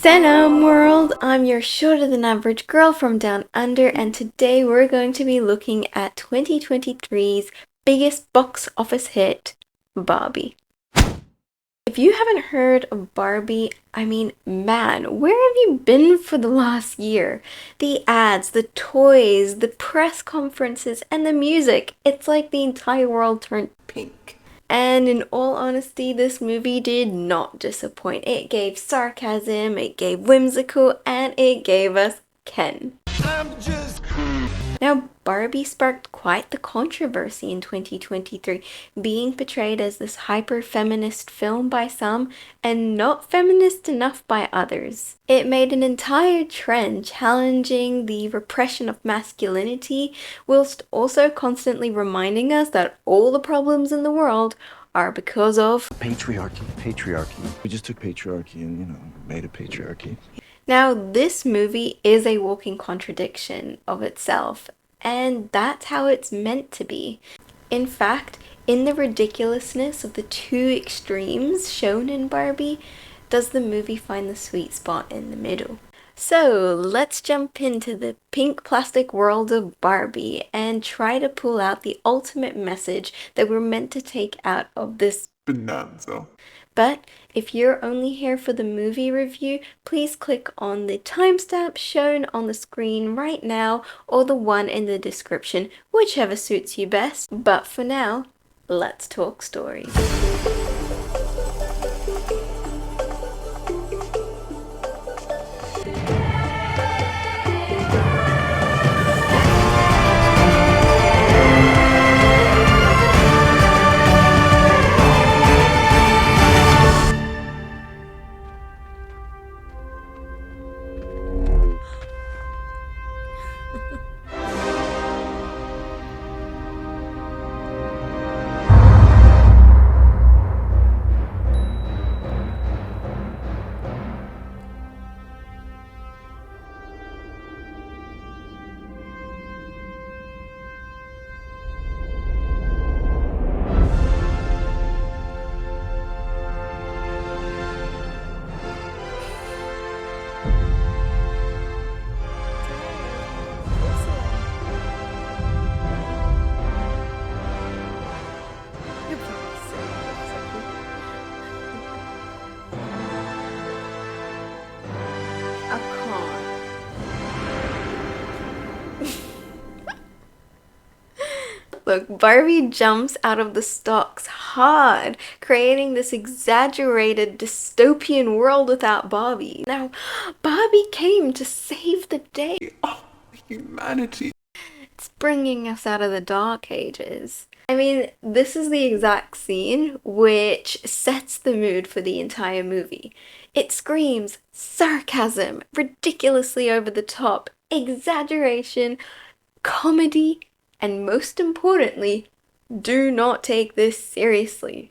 Salam world, I'm your shorter than average girl from down under, and today we're going to be looking at 2023's biggest box office hit, Barbie. If you haven't heard of Barbie, man, where have you been for the last year? The ads, the toys, the press conferences, and the music, it's like the entire world turned pink. And in all honesty, this movie did not disappoint. It gave sarcasm, it gave whimsical, and it gave us Ken. Now, Barbie sparked quite the controversy in 2023, being portrayed as this hyper-feminist film by some and not feminist enough by others. It made an entire trend challenging the repression of masculinity, whilst also constantly reminding us that all the problems in the world are because of patriarchy. We just took patriarchy and, made a patriarchy. Now, this movie is a walking contradiction of itself, and that's how it's meant to be. In fact, in the ridiculousness of the two extremes shown in Barbie, does the movie find the sweet spot in the middle. So, let's jump into the pink plastic world of Barbie and try to pull out the ultimate message that we're meant to take out of this bonanza. But if you're only here for the movie review, please click on the timestamp shown on the screen right now or the one in the description, whichever suits you best. But for now, let's talk stories. Look, Barbie jumps out of the stocks hard, creating this exaggerated dystopian world without Barbie. Now, Barbie came to save the day. Oh, humanity. It's bringing us out of the dark ages. This is the exact scene which sets the mood for the entire movie. It screams sarcasm, ridiculously over the top, exaggeration, comedy, and most importantly, do not take this seriously.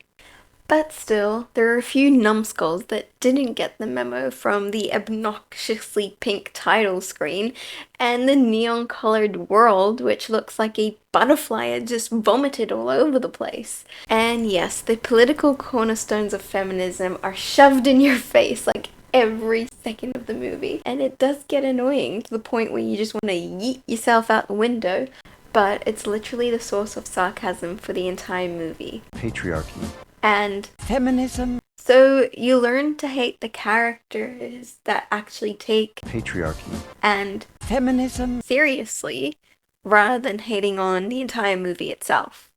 But still, there are a few numbskulls that didn't get the memo from the obnoxiously pink title screen and the neon-colored world, which looks like a butterfly had just vomited all over the place. And yes, the political cornerstones of feminism are shoved in your face like every second of the movie. And it does get annoying to the point where you just want to yeet yourself out the window. But it's literally the source of sarcasm for the entire movie. Patriarchy. And feminism. So you learn to hate the characters that actually take patriarchy and feminism seriously, rather than hating on the entire movie itself.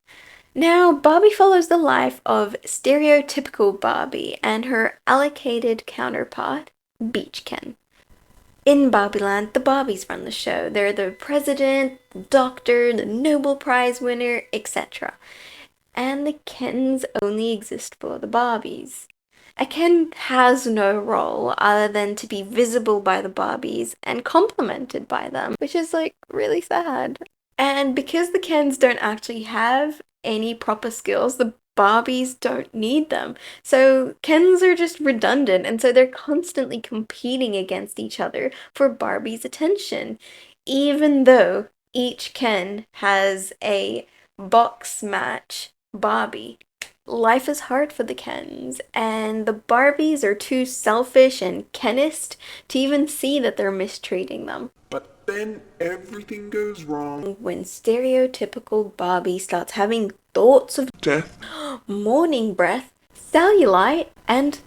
Now, Barbie follows the life of stereotypical Barbie and her allocated counterpart, Beach Ken. In Barbieland, the Barbies run the show. They're the president, the doctor, the Nobel Prize winner, etc. And the Kens only exist for the Barbies. A Ken has no role other than to be visible by the Barbies and complimented by them, which is really sad. And because the Kens don't actually have any proper skills, the Barbies don't need them. So Kens are just redundant, and so they're constantly competing against each other for Barbie's attention, even though each Ken has a box match Barbie. life is hard for the Kens, and the Barbies are too selfish and Kenist to even see that they're mistreating them. But then everything goes wrong. When stereotypical Barbie starts having thoughts of Death. morning breath, cellulite, and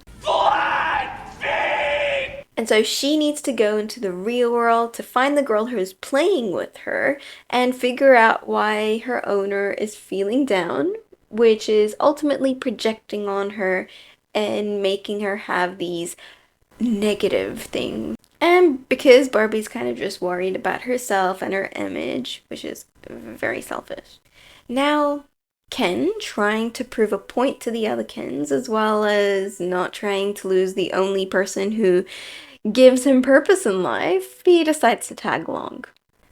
and so she needs to go into the real world to find the girl who's playing with her and figure out why her owner is feeling down, which is ultimately projecting on her and making her have these negative things. And because Barbie's kind of just worried about herself and her image, which is very selfish. Now, Ken trying to prove a point to the other Kens, as well as not trying to lose the only person who gives him purpose in life, he decides to tag along.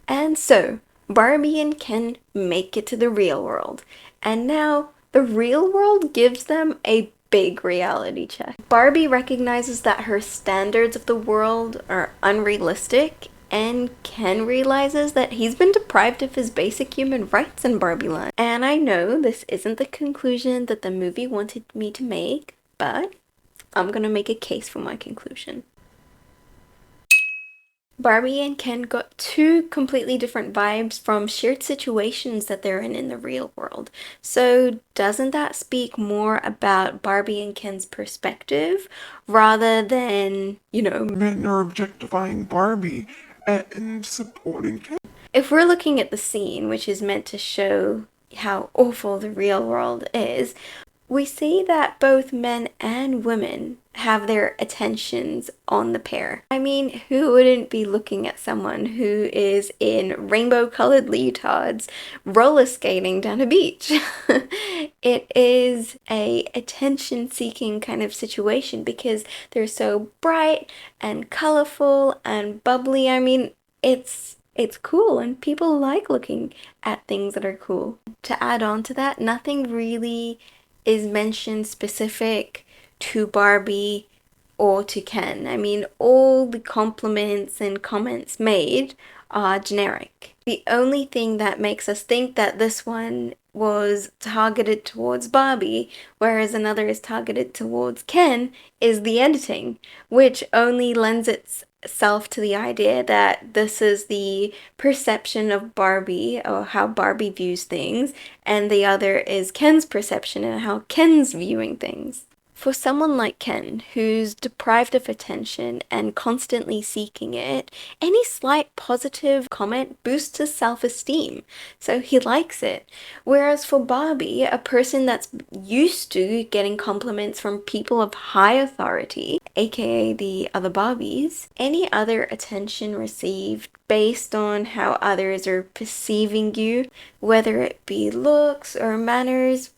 And so, Barbie and Ken make it to the real world. And now, the real world gives them a big reality check. Barbie recognizes that her standards of the world are unrealistic, and Ken realizes that he's been deprived of his basic human rights in Barbieland. And I know this isn't the conclusion that the movie wanted me to make, but I'm gonna make a case for my conclusion. Barbie and Ken got two completely different vibes from shared situations that they're in the real world. So doesn't that speak more about Barbie and Ken's perspective rather than, Men are objectifying Barbie and supporting Ken. if we're looking at the scene, which is meant to show how awful the real world is, we see that both men and women have their attentions on the pair. I mean, who wouldn't be looking at someone who is in rainbow-colored leotards roller skating down a beach? It is a attention-seeking kind of situation because they're so bright and colorful and bubbly. I mean, it's cool and people like looking at things that are cool. To add on to that, nothing really is mentioned specific to Barbie or to Ken. I mean, all the compliments and comments made are generic. The only thing that makes us think that this one was targeted towards Barbie, whereas another is targeted towards Ken, is the editing, which only lends itself to the idea that this is the perception of Barbie or how Barbie views things, and the other is Ken's perception and how Ken's viewing things. For someone like Ken, who's deprived of attention and constantly seeking it, any slight positive comment boosts his self-esteem, so he likes it. Whereas for Barbie, a person that's used to getting compliments from people of high authority, aka the other Barbies, any other attention received based on how others are perceiving you, whether it be looks or manners,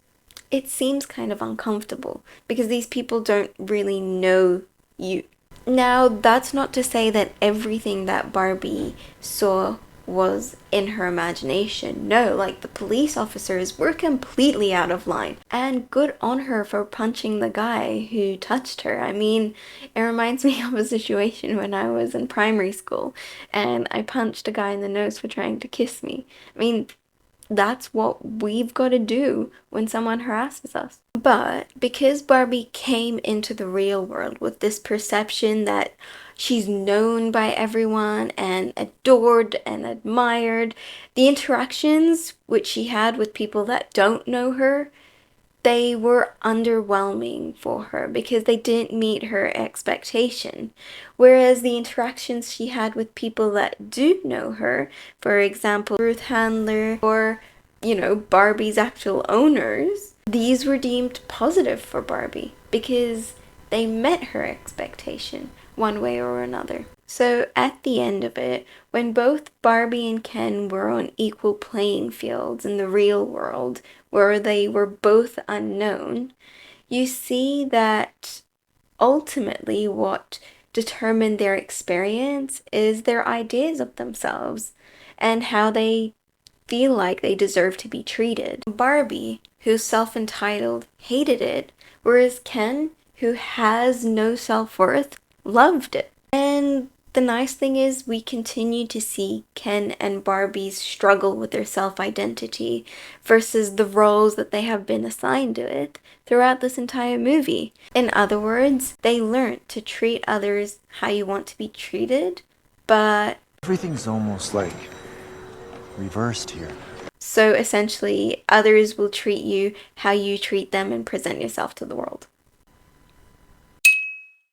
it seems kind of uncomfortable because these people don't really know you. Now, that's not to say that everything that Barbie saw was in her imagination. No, like the police officers were completely out of line. And good on her for punching the guy who touched her. I mean, it reminds me of a situation when I was in primary school and I punched a guy in the nose for trying to kiss me. I mean, that's what we've got to do when someone harasses us. But because Barbie came into the real world with this perception that she's known by everyone and adored and admired, the interactions which she had with people that don't know her, they were underwhelming for her because they didn't meet her expectation. Whereas the interactions she had with people that do know her, for example, Ruth Handler or, Barbie's actual owners, these were deemed positive for Barbie because they met her expectation one way or another. So at the end of it, when both Barbie and Ken were on equal playing fields in the real world, where they were both unknown, you see that ultimately what determined their experience is their ideas of themselves and how they feel like they deserve to be treated. Barbie, who's self-entitled, hated it, whereas Ken, who has no self-worth, loved it. And The nice thing is we continue to see Ken and Barbie's struggle with their self-identity versus the roles that they have been assigned to it throughout this entire movie. In other words, they learned to treat others how you want to be treated, but Everything's almost like reversed here. so essentially others will treat you how you treat them and present yourself to the world.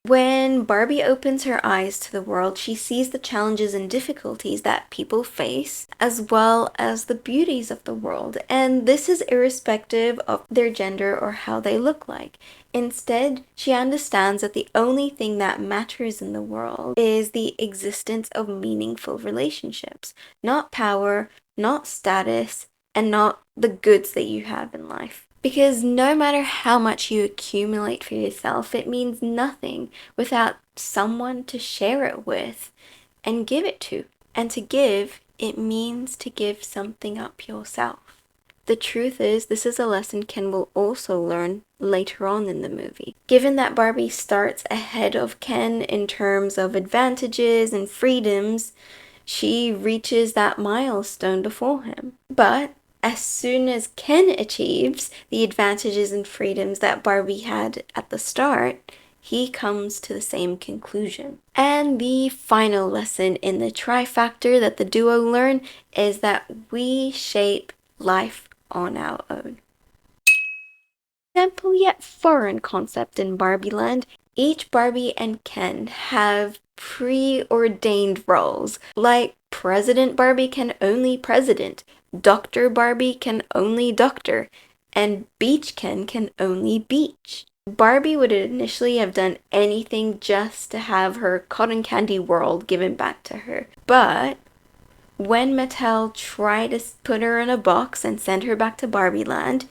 When Barbie opens her eyes to the world, she sees the challenges and difficulties that people face, as well as the beauties of the world. And this is irrespective of their gender or how they look like. Instead, she understands that the only thing that matters in the world is the existence of meaningful relationships, not power, not status, and not the goods that you have in life. Because no matter how much you accumulate for yourself, it means nothing without someone to share it with and give it to. And to give, it means to give something up yourself. The truth is, this is a lesson Ken will also learn later on in the movie. Given that Barbie starts ahead of Ken in terms of advantages and freedoms, she reaches that milestone before him. But as soon as Ken achieves the advantages and freedoms that Barbie had at the start, he comes to the same conclusion. And the final lesson in the trifactor that the duo learn is that we shape life on our own. Simple yet foreign concept in Barbieland, each Barbie and Ken have preordained roles, like President Barbie can only president, Dr. Barbie can only doctor, and Beach Ken can only beach. Barbie would initially have done anything just to have her cotton candy world given back to her. But when Mattel tried to put her in a box and send her back to Barbieland,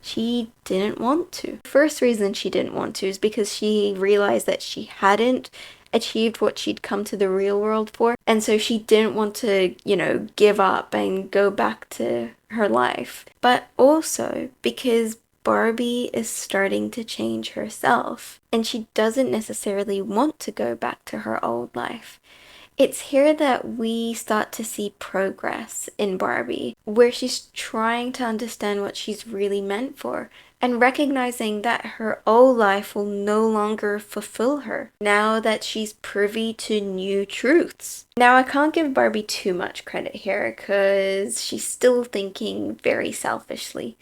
she didn't want to. The first reason she didn't want to is because she realized that she hadn't achieved what she'd come to the real world for, and so she didn't want to, give up and go back to her life. But also because Barbie is starting to change herself, and she doesn't necessarily want to go back to her old life. It's here that we start to see progress in Barbie, where she's trying to understand what she's really meant for and recognizing that her old life will no longer fulfill her now that she's privy to new truths. Now, I can't give Barbie too much credit here because she's still thinking very selfishly,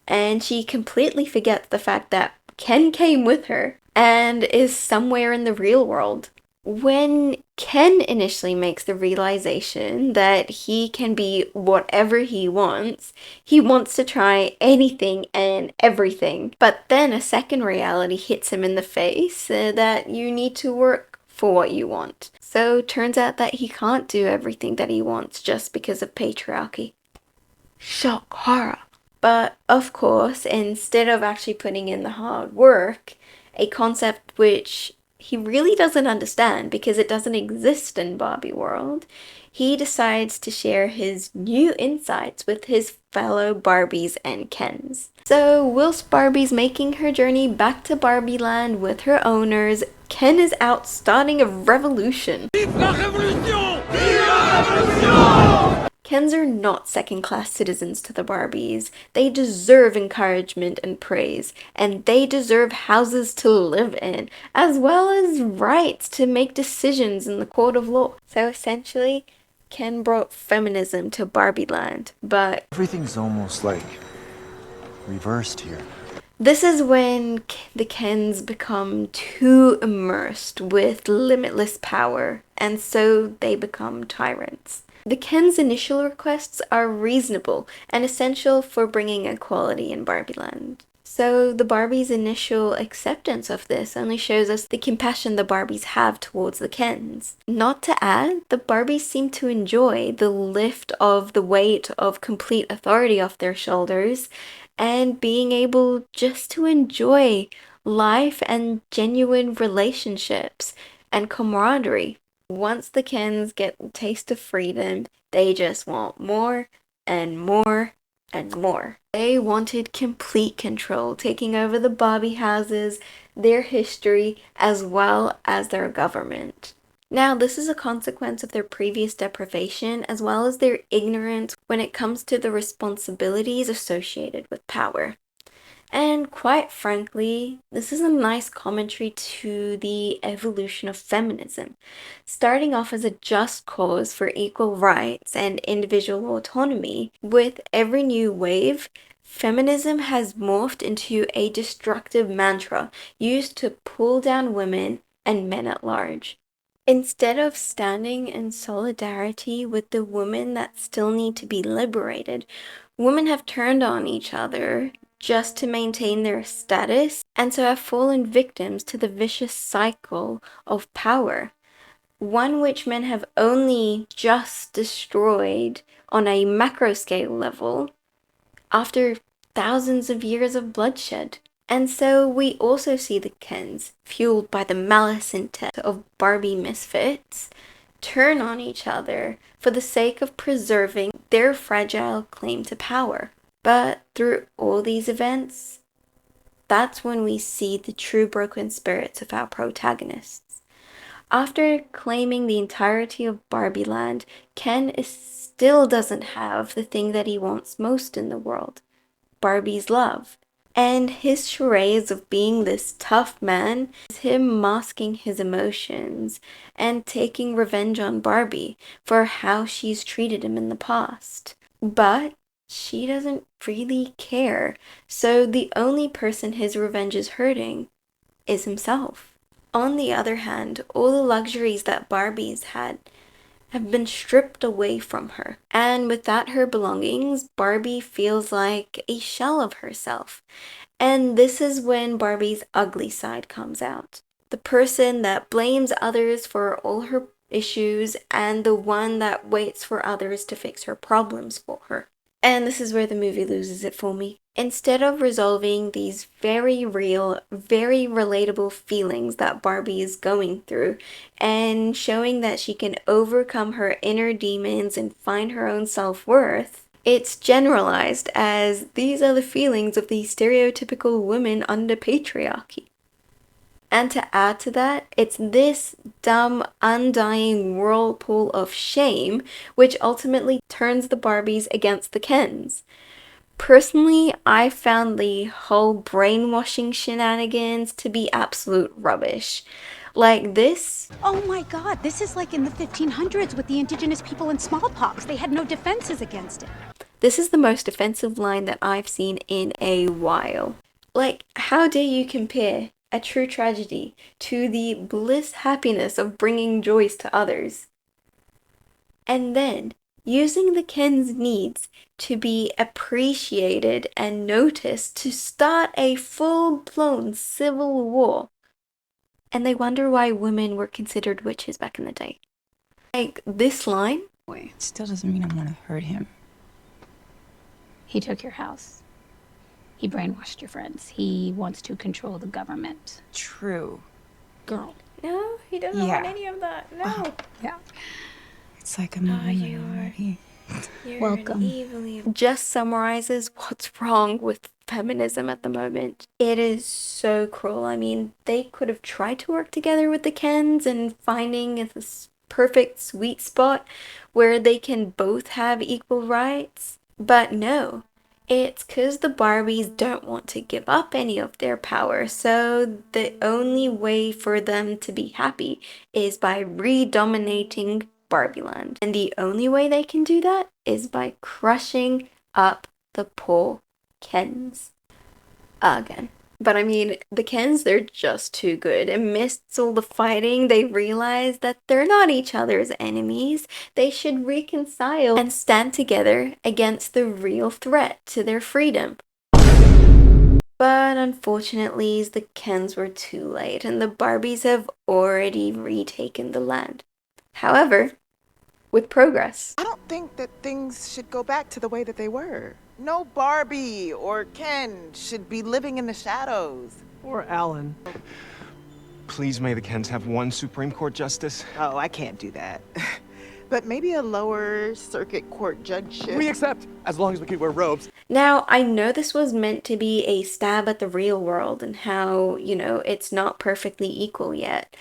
and she completely forgets the fact that Ken came with her and is somewhere in the real world. When Ken initially makes the realization that he can be whatever he wants to try anything and everything. But then a second reality hits him in the face that you need to work for what you want. So turns out that he can't do everything that he wants just because of patriarchy. Shock horror. But of course, instead of actually putting in the hard work, a concept which he really doesn't understand because it doesn't exist in Barbie world, he decides to share his new insights with his fellow Barbies and Kens. So whilst Barbie's making her journey back to Barbieland with her owners, Ken is out starting a revolution. Vive la révolution! Vive la révolution! Kens are not second-class citizens to the Barbies. They deserve encouragement and praise, and they deserve houses to live in, as well as rights to make decisions in the court of law. So essentially, Ken brought feminism to Barbieland, but Everything's almost like reversed here. this is when the Kens become too immersed with limitless power, and so they become tyrants. The Ken's initial requests are reasonable and essential for bringing equality in Barbieland. So the Barbies' initial acceptance of this only shows us the compassion the Barbies have towards the Kens. Not to add, the Barbies seem to enjoy the lift of the weight of complete authority off their shoulders and being able just to enjoy life and genuine relationships and camaraderie. Once the Kens get a taste of freedom, they just want more and more and more. They wanted complete control, taking over the Barbie houses, their history, as well as their government. Now, this is a consequence of their previous deprivation as well as their ignorance when it comes to the responsibilities associated with power. And quite frankly, this is a nice commentary to the evolution of feminism. Starting off as a just cause for equal rights and individual autonomy, with every new wave, feminism has morphed into a destructive mantra used to pull down women and men at large. Instead of standing in solidarity with the women that still need to be liberated, women have turned on each other just to maintain their status, and so have fallen victims to the vicious cycle of power, one which men have only just destroyed on a macro scale level after thousands of years of bloodshed. And so we also see the Kens, fueled by the malice intent of Barbie misfits, turn on each other for the sake of preserving their fragile claim to power. But through all these events, that's when we see the true broken spirits of our protagonists. After claiming the entirety of Barbieland, Ken still doesn't have the thing that he wants most in the world, Barbie's love. And his charades of being this tough man is him masking his emotions and taking revenge on Barbie for how she's treated him in the past. But she doesn't really care, so the only person his revenge is hurting is himself. On the other hand, all the luxuries that Barbie's had have been stripped away from her. And without her belongings, Barbie feels like a shell of herself. And this is when Barbie's ugly side comes out. The person that blames others for all her issues and the one that waits for others to fix her problems for her. And this is where the movie loses it for me. Instead of resolving these very real, very relatable feelings that Barbie is going through and showing that she can overcome her inner demons and find her own self-worth, it's generalized as these are the feelings of the stereotypical women under patriarchy. And to add to that, it's this dumb, undying whirlpool of shame which ultimately turns the Barbies against the Kens. Personally, I found the whole brainwashing shenanigans to be absolute rubbish. Like this. Oh my God, this is like in the 1500s with the indigenous people and smallpox. They had no defenses against it. This is the most offensive line that I've seen in a while. Like, how dare you compare a true tragedy to the bliss happiness of bringing joys to others? And then, using the Ken's needs to be appreciated and noticed to start a full-blown civil war. And they wonder why women were considered witches back in the day. Like, this line? It still doesn't mean I want to hurt him. He took your house. He brainwashed your friends. He wants to control the government. True. Girl. No, he doesn't Yeah. want any of that. No. Yeah. It's like I'm a woman already. You're Welcome. Just summarizes what's wrong with feminism at the moment. It is so cruel. I mean, they could have tried to work together with the Kens and finding this perfect sweet spot where they can both have equal rights. But no, it's because the Barbies don't want to give up any of their power, so the only way for them to be happy is by redominating Barbieland. And the only way they can do that is by crushing up the poor Kens. Again. But I mean, the Kens, they're just too good. Amidst all the fighting, they realize that they're not each other's enemies. They should reconcile and stand together against the real threat to their freedom. But unfortunately, the Kens were too late, and the Barbies have already retaken the land. However, with progress. I don't think that things should go back to the way that they were. No Barbie or Ken should be living in the shadows. Or Alan. Please may the Kens have one Supreme Court justice. Oh, I can't do that. But maybe a lower circuit court judgeship. We accept, as long as we can wear robes. Now, I know this was meant to be a stab at the real world and how, it's not perfectly equal yet.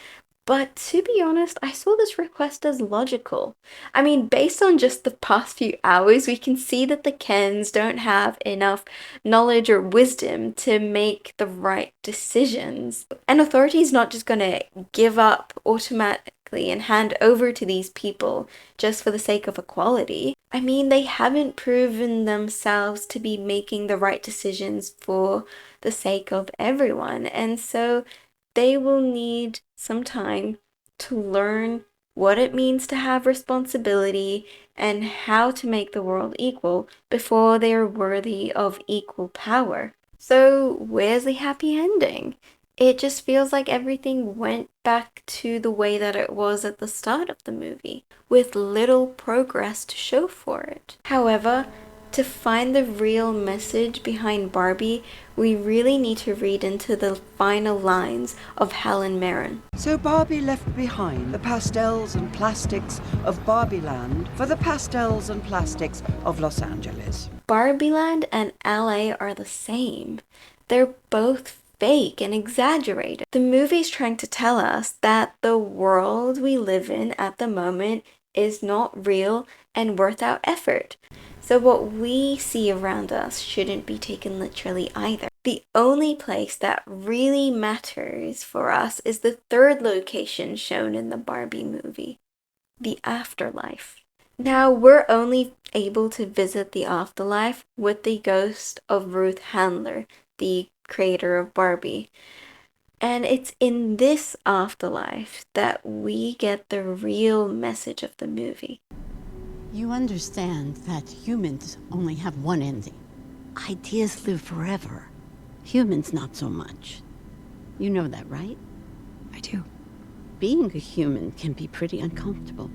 But to be honest, I saw this request as logical. I mean, based on just the past few hours, we can see that the Kens don't have enough knowledge or wisdom to make the right decisions. An authority is not just gonna give up automatically and hand over to these people just for the sake of equality. I mean, they haven't proven themselves to be making the right decisions for the sake of everyone, and so they will need some time to learn what it means to have responsibility and how to make the world equal before they are worthy of equal power. So, where's the happy ending? It just feels like everything went back to the way that it was at the start of the movie, with little progress to show for it. However, to find the real message behind Barbie, we really need to read into the final lines of Helen Mirren. So Barbie left behind the pastels and plastics of Barbieland for the pastels and plastics of Los Angeles. Barbieland and LA are the same. They're both fake and exaggerated. The movie's trying to tell us that the world we live in at the moment is not real and worth our effort. So what we see around us shouldn't be taken literally either. The only place that really matters for us is the third location shown in the Barbie movie, the afterlife. Now, we're only able to visit the afterlife with the ghost of Ruth Handler, the creator of Barbie. And it's in this afterlife that we get the real message of the movie. You understand that humans only have one ending. Ideas live forever. Humans not so much. You know that, right? I do. Being a human can be pretty uncomfortable.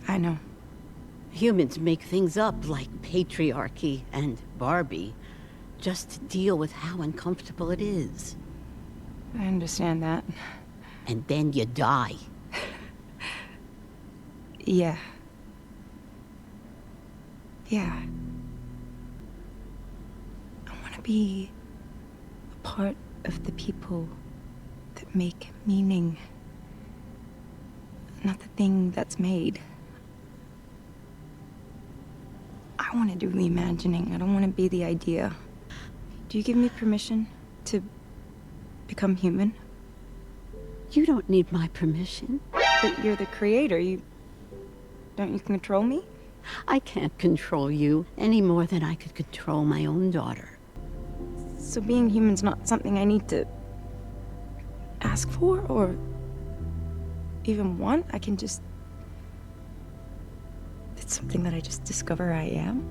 I know. Humans make things up like patriarchy and Barbie just to deal with how uncomfortable it is. I understand that. And then you die. Yeah. Yeah. I want to be a part of the people that make meaning, not the thing that's made. I want to do the imagining. I don't want to be the idea. Do you give me permission to become human? You don't need my permission. But you're the creator. Don't you control me? I can't control you any more than I could control my own daughter. So being human's not something I need to ask for or even want? I can just... It's something that I just discover I am?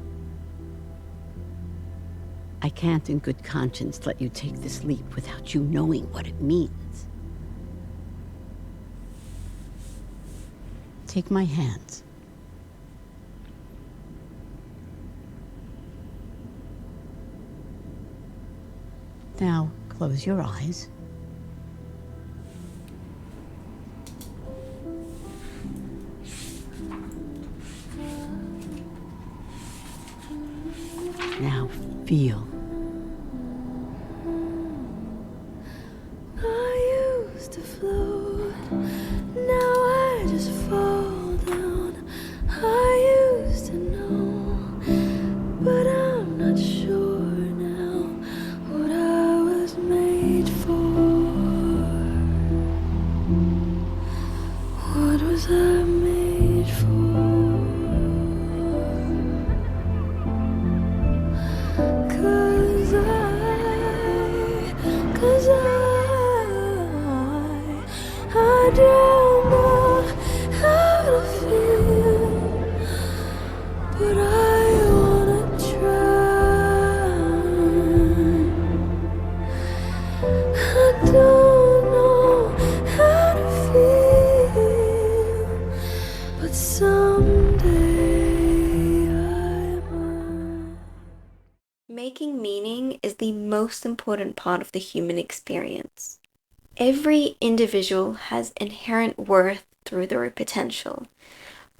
I can't in good conscience let you take this leap without you knowing what it means. Take my hands. Now, close your eyes. Now, feel. I used to float, now I just fall down. I used to know, but I'm not sure now what I was made for. What was I made for? 'Cause I don't know how to feel, but I wanna try. I don't know how to feel, but someday I might. Making meaning is the most important part of the human experience. Every individual has inherent worth through their potential,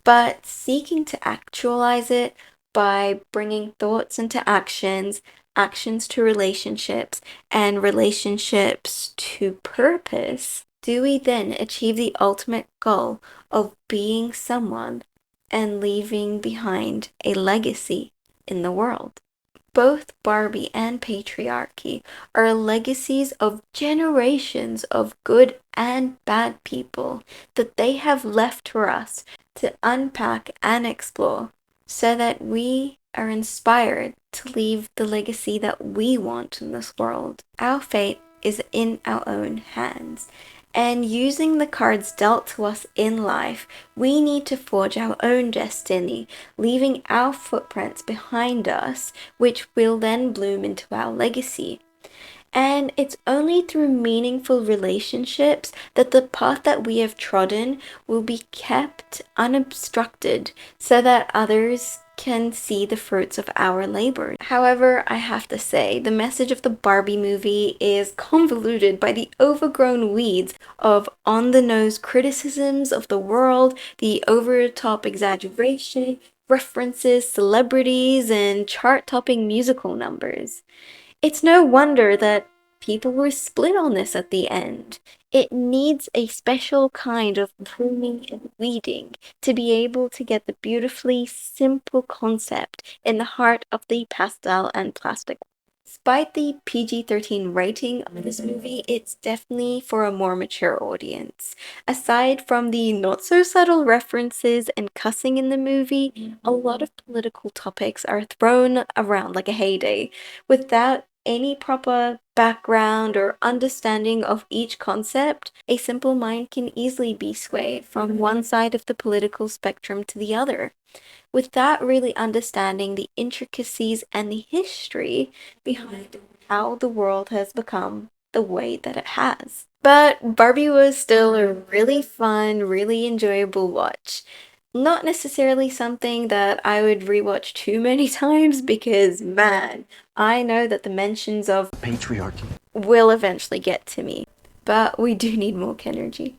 but seeking to actualize it by bringing thoughts into actions, actions to relationships, and relationships to purpose do we then achieve the ultimate goal of being someone and leaving behind a legacy in the world? Both Barbie and Patriarchy are legacies of generations of good and bad people that they have left for us to unpack and explore so that we are inspired to leave the legacy that we want in this world. Our fate is in our own hands. And using the cards dealt to us in life, we need to forge our own destiny, leaving our footprints behind us, which will then bloom into our legacy. And it's only through meaningful relationships that the path that we have trodden will be kept unobstructed so that others can see the fruits of our labor. However, I have to say, the message of the Barbie movie is convoluted by the overgrown weeds of on-the-nose criticisms of the world, the over-the-top exaggeration, references, celebrities, and chart-topping musical numbers. It's no wonder that people were split on this at the end. It needs a special kind of pruning and weeding to be able to get the beautifully simple concept in the heart of the pastel and plastic. Despite the PG-13 rating of this movie, it's definitely for a more mature audience. Aside from the not-so-subtle references and cussing in the movie, a lot of political topics are thrown around like a heyday, without any proper background or understanding of each concept. A simple mind can easily be swayed from one side of the political spectrum to the other, without really understanding the intricacies and the history behind how the world has become the way that it has. But Barbie was still a really fun, really enjoyable watch. Not necessarily something that I would rewatch too many times because, man, I know that the mentions of Patriarchy. will eventually get to me. But we do need more Kenergy.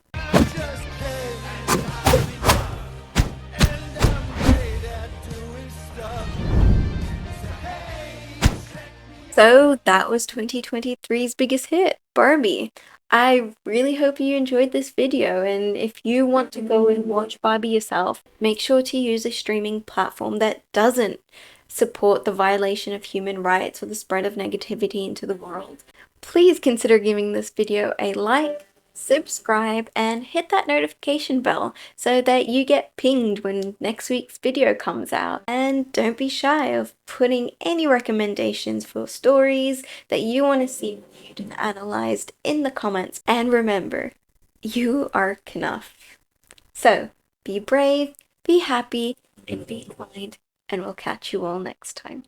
So that was 2023's biggest hit, Barbie. I really hope you enjoyed this video, and if you want to go and watch Barbie yourself, make sure to use a streaming platform that doesn't support the violation of human rights or the spread of negativity into the world. Please consider giving this video a like, subscribe, and hit that notification bell so that you get pinged when next week's video comes out. And don't be shy of putting any recommendations for stories that you want to see reviewed and analyzed in the comments. And remember, you are enough. So, be brave, be happy, and be kind, and we'll catch you all next time.